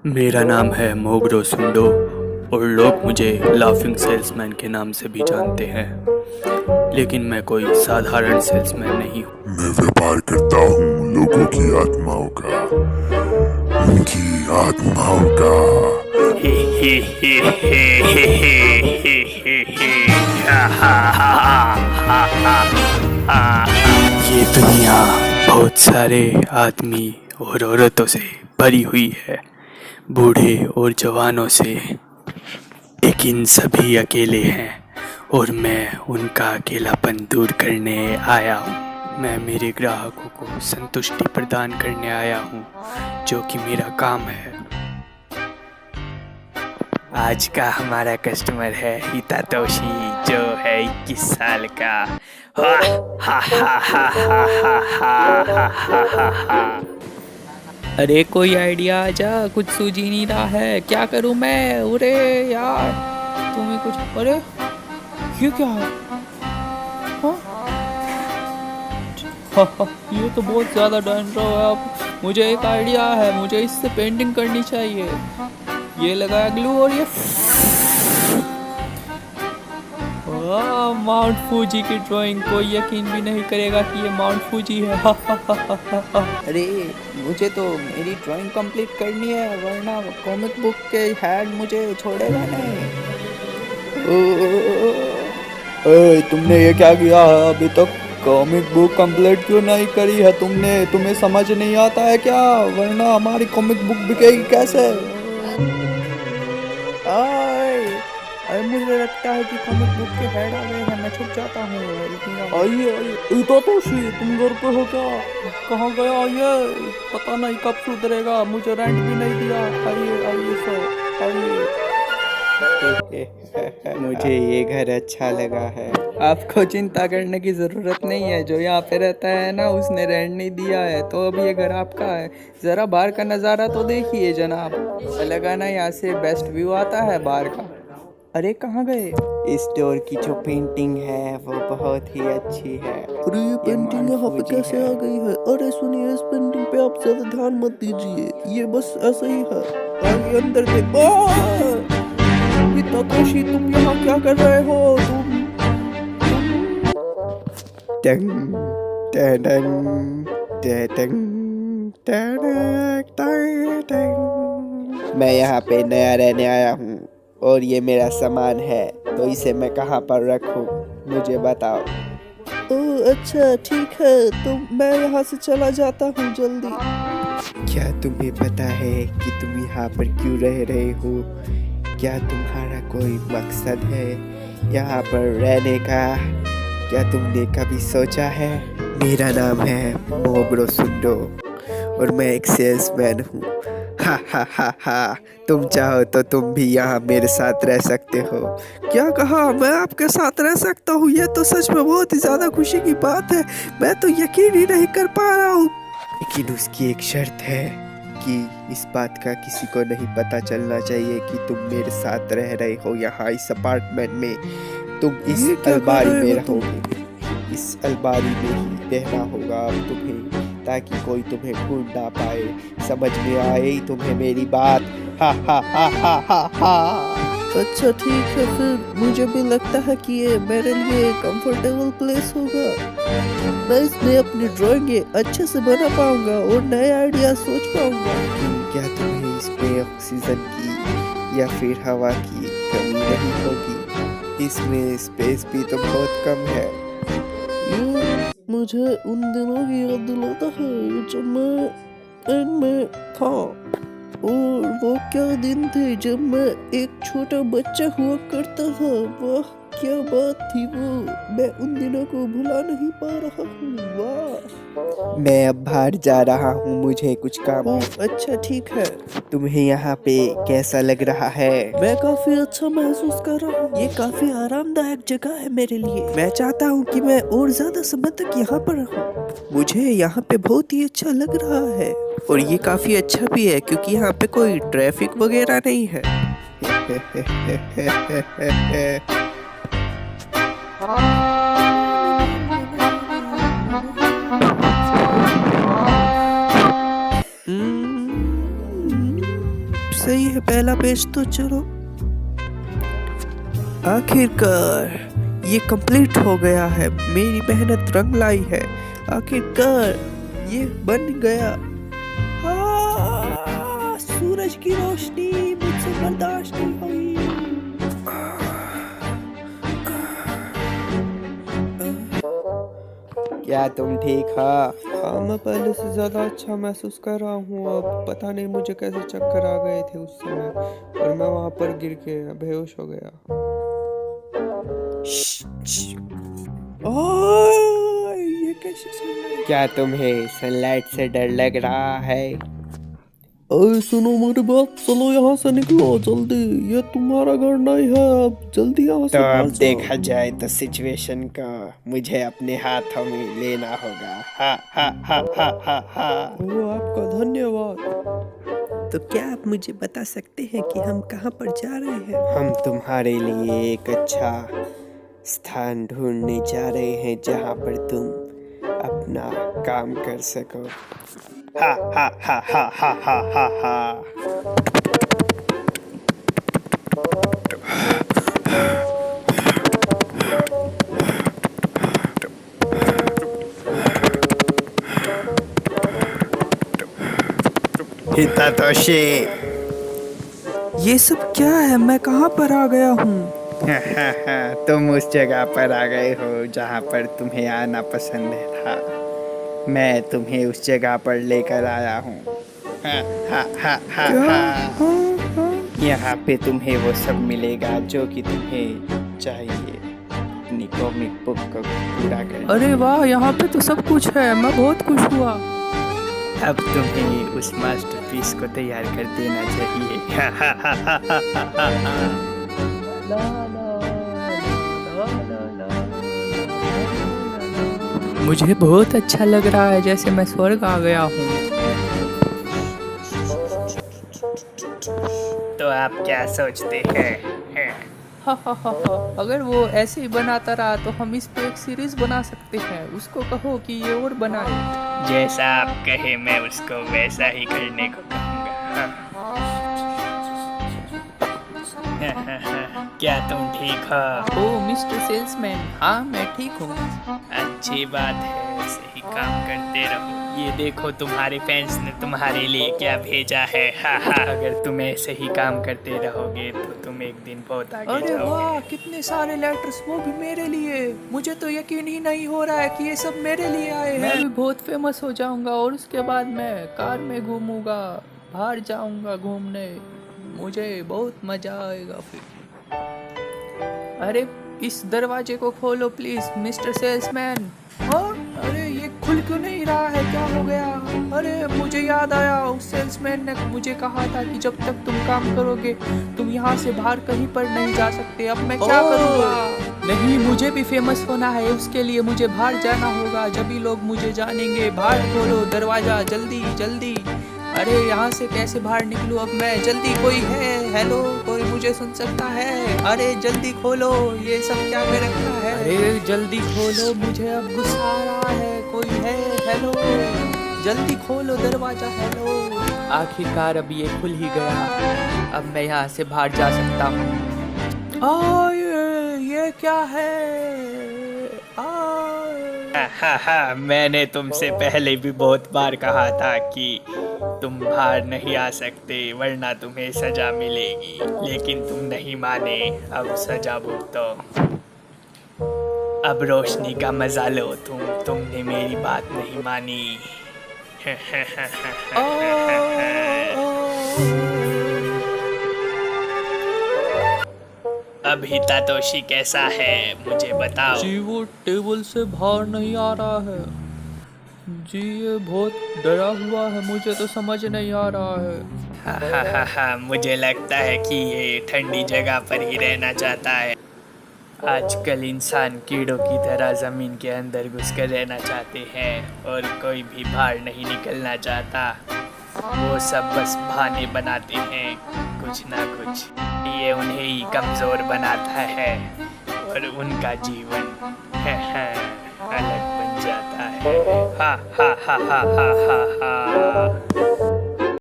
मेरा नाम है मोगरो सुंडो और लोग मुझे लाफिंग सेल्समैन के नाम से भी जानते हैं, लेकिन मैं कोई साधारण सेल्समैन नहीं हूँ। मैं व्यापार करता हूँ लोगों की आत्माओं का, उनकी आत्माओं का। हे हे हे हे हे हे हे हे हा हा हा हा हा हा। ये दुनिया बहुत सारे आदमी और औरतों से भरी हुई है, बूढ़े और जवानों से, लेकिन सभी अकेले हैं और मैं उनका अकेलापन दूर करने आया हूँ। मैं मेरे ग्राहकों को संतुष्टि प्रदान करने आया हूँ, जो कि मेरा काम है। आज का हमारा कस्टमर है हितातोशी, जो है 21 साल का। हा हा हा हा हा हा हा हा हा हा। अरे कोई आइडिया आजा, कुछ सूझ ही नहीं रहा है, क्या करूं मैं। अरे यार तुम्हें कुछ। अरे ये क्या है? हाँ? ये तो बहुत ज़्यादा डैंड्रफ है। अब मुझे एक आइडिया है, मुझे इससे पेंटिंग करनी चाहिए। ये लगाया ग्लू और ये माउंट फूजी की ड्राइंग। कोई यकीन भी नहीं करेगा कि ये माउंट फूजी है। अरे मुझे तो मेरी ड्राइंग कंप्लीट करनी है, वरना कॉमिक बुक के हेड मुझे छोड़ेगा नहीं। तुमने ये क्या किया है? अभी तक कॉमिक बुक कंप्लीट क्यों नहीं करी है तुमने? तुम्हें समझ नहीं आता है क्या? वरना हमारी कॉमिक बुक बिकेगी कैसे? अरे मुझे लगता है कि कॉमिक बुक के हेड आ गए हैं, मैं छुप जाता हूँ। आइए आइए, हितातोशी तुम घर पे हो क्या? कहाँ गया ये? पता नहीं कब सुधरेगा, मुझे रेंट भी नहीं दिया। आइए आइए सर आइए। मुझे ये घर अच्छा लगा है। आपको चिंता करने की ज़रूरत नहीं है, जो यहाँ पे रहता है ना, उसने रेंट नहीं दिया है, तो अब ये घर आपका है। ज़रा बाहर का नज़ारा तो देखिए जनाब, लगा ना यहाँ से बेस्ट व्यू आता है बाहर का। अरे कहाँ गए? इस स्टोर की जो पेंटिंग है वो बहुत ही अच्छी है। अरे ये पेंटिंग यहाँ पे कैसे आ गई है? अरे सुनिए, इस पेंटिंग पे आप ज्यादा ध्यान मत दीजिए, ये बस ऐसा ही है। आइए अंदर देखो। हितातोशी तुम यहाँ क्या कर रहे हो? टंग टंग टंग टंग टंग। मैं यहाँ पे नया रहने आया हूँ और ये मेरा सामान है, तो इसे मैं कहाँ पर रखूँ, मुझे बताओ। ओह अच्छा ठीक है, तो मैं यहाँ से चला जाता हूँ जल्दी। क्या तुम्हें पता है कि तुम यहाँ पर क्यों रह रहे हो? क्या तुम्हारा कोई मकसद है यहाँ पर रहने का? क्या तुमने कभी सोचा है? मेरा नाम है मोगरो सुंडो और मैं एक सेल्समैन हूँ। हा हा हा हा, तुम चाहो तो तुम भी यहाँ मेरे साथ रह सकते हो। क्या कहा? मैं आपके साथ रह सकता हूँ? ये तो सच में बहुत ही ज्यादा खुशी की बात है, मैं तो यकीन ही नहीं कर पा रहा हूँ। लेकिन उसकी एक शर्त है कि इस बात का किसी को नहीं पता चलना चाहिए कि तुम मेरे साथ रह रहे हो यहाँ इस अपार्टमेंट में। तुम इस अलमारी में रहोगे, इस अलमारी में ही रहना होगा अब तुम्हें, ताकि कोई तुम्हें ढूंढ ना पाए। समझ में आए तुम्हें मेरी बात? हा हा हा हा हा हा। अच्छा ठीक है, फिर मुझे भी लगता है कि ये मेरे लिए कंफर्टेबल प्लेस होगा। मैं इसमें अपनी ड्राइंग अच्छे से बना पाऊंगा और नए आइडिया सोच पाऊंगा। क्या तुम्हें इसमें ऑक्सीजन की या फिर हवा की कमी नहीं होगी? इसमें स्पेस भी तो बहुत कम है। ये मुझे उन दिनों की याद दिलाता है जब मैं एंड में था, और वो क्या दिन थे जब मैं एक छोटा बच्चा हुआ करता था। वाह क्या बात थी वो, मैं उन दिनों को भुला नहीं पा रहा हूँ। वाह। मैं अब बाहर जा रहा हूँ, मुझे कुछ काम है। अच्छा ठीक है। तुम्हें यहाँ पे कैसा लग रहा है? मैं काफी अच्छा महसूस कर रहा हूँ, ये काफी आरामदायक जगह है मेरे लिए। मैं चाहता हूँ कि मैं और ज्यादा समय तक यहाँ पर रहूँ। मुझे यहाँ पे बहुत ही अच्छा लग रहा है, और ये काफी अच्छा भी है क्योंकि यहाँ पे कोई ट्रैफिक वगैरह नहीं है। सही है, पहला पेज तो चलो। आखिरकार ये कंप्लीट हो गया है, मेरी मेहनत रंग लाई है। आखिरकार ये बन गया। सूरज की रोशनी मुझसे बर्दाश्त नहीं हुई। क्या तुम ठीक हो? हाँ, मैं पहले से ज्यादा अच्छा महसूस कर रहा हूँ। अब पता नहीं मुझे कैसे चक्कर आ गए थे उस समय, और मैं वहां पर गिर के बेहोश हो गया। ये कैसे सनलाइट? क्या तुम्हें सनलाइट से डर लग रहा है? अरे सुनो मेरी बात, चलो यहाँ से निकलो जल्दी, ये तुम्हारा घर नहीं है, अब जल्दी यहाँ से तो बाहर अब जाओ। देखा जाए तो सिचुएशन को मुझे अपने हाथों में लेना होगा। हा हा हा हा हा हा। वो आपका धन्यवाद। तो क्या आप मुझे बता सकते हैं कि हम कहाँ पर जा रहे हैं? हम तुम्हारे लिए एक अच्छा स्थान ढूंढने जा रहे हैं जहाँ पर तुम अपना काम कर सको। हा हा हा हा हा हा हा हा। हितातोशी। ये सब क्या है? मैं कहाँ पर आ गया हूँ? तुम उस जगह पर आ गए हो जहाँ पर तुम्हें आना पसंद था। मैं तुम्हें उस जगह पर लेकर आया हूँ। यहाँ पे तुम्हें वो सब मिलेगा जो कि तुम्हें चाहिए अपनी कॉमिक बुक को पूरा करने। अरे वाह, यहाँ पे तो सब कुछ है, मैं बहुत खुश हुआ। अब तुम्हें उस मास्टरपीस को तैयार कर देना चाहिए। मुझे बहुत अच्छा लग रहा है, जैसे मैं स्वर्ग आ गया हूँ। तो आप क्या सोचते हैं? हा हा हा हा। अगर वो ऐसे ही बनाता रहा तो हम इस पे एक सीरीज बना सकते हैं। उसको कहो कि ये और बनाए। जैसा आप कहे मैं उसको वैसा ही करने को कहूँगा। क्या तुम ठीक हो? ओ मिस्टर सेल्समैन, हाँ मैं ठीक हूँ। अच्छी बात है, सही काम करते रहो। ये देखो तुम्हारे फैंस ने तुम्हारे लिए क्या भेजा है। अगर तुम ऐसे ही काम करते रहोगे तो तुम एक दिन बहुत आगे अरे जाओगे। वाह, कितने सारे लेटर्स, वो भी मेरे लिए। मुझे तो यकीन ही नहीं हो रहा है कि ये सब मेरे लिए आए हैं। मैं भी बहुत फेमस हो जाऊंगा और उसके बाद मैं कार में घूमूंगा, बाहर जाऊंगा घूमने, मुझे बहुत मजा आएगा फिर। अरे इस दरवाजे को खोलो प्लीज मिस्टर सेल्समैन। अरे ये खुल क्यों नहीं रहा है, क्या हो गया? अरे मुझे याद आया, उस सेल्समैन ने मुझे कहा था कि जब तक तुम काम करोगे तुम यहाँ से बाहर कहीं पर नहीं जा सकते। अब मैं क्या करूँगा? नहीं, मुझे भी फेमस होना है, उसके लिए मुझे बाहर जाना होगा, जब भी लोग मुझे जानेंगे। बाहर खोलो दरवाजा जल्दी जल्दी। अरे यहाँ से कैसे बाहर निकलूँ अब मैं? जल्दी कोई है? हेलो, कोई मुझे सुन सकता है? अरे जल्दी खोलो, ये सब क्या कर रखा है? अरे जल्दी खोलो, मुझे अब गुस्सा आ रहा है। कोई है? हेलो, जल्दी खोलो दरवाजा। हेलो, आखिरकार अब ये खुल ही गया। अब मैं यहाँ से बाहर जा सकता हूँ। ये क्या है? मैंने तुमसे पहले भी बहुत बार कहा था कि तुम बाहर नहीं आ सकते वरना तुम्हें सजा मिलेगी, लेकिन तुम नहीं माने। अब सजा भुगतो। अब रोशनी का मजा लो तुमने मेरी बात नहीं मानी। अब हितातोशी कैसा है मुझे बताओ। जी वो टेबल से बाहर नहीं आ रहा है जी, ये बहुत डरा हुआ है, मुझे तो समझ नहीं आ रहा है। मुझे लगता है कि ये ठंडी जगह पर ही रहना चाहता है। आजकल इंसान कीड़ों की तरह ज़मीन के अंदर घुसकर रहना चाहते हैं और कोई भी बाहर नहीं निकलना चाहता। वो सब बस बहाने बनाते हैं कुछ ना कुछ। ये उन्हें ही कमज़ोर बनाता है और उनका जीवन अलग बन जाता है। हा हा हा हा हा हा हा।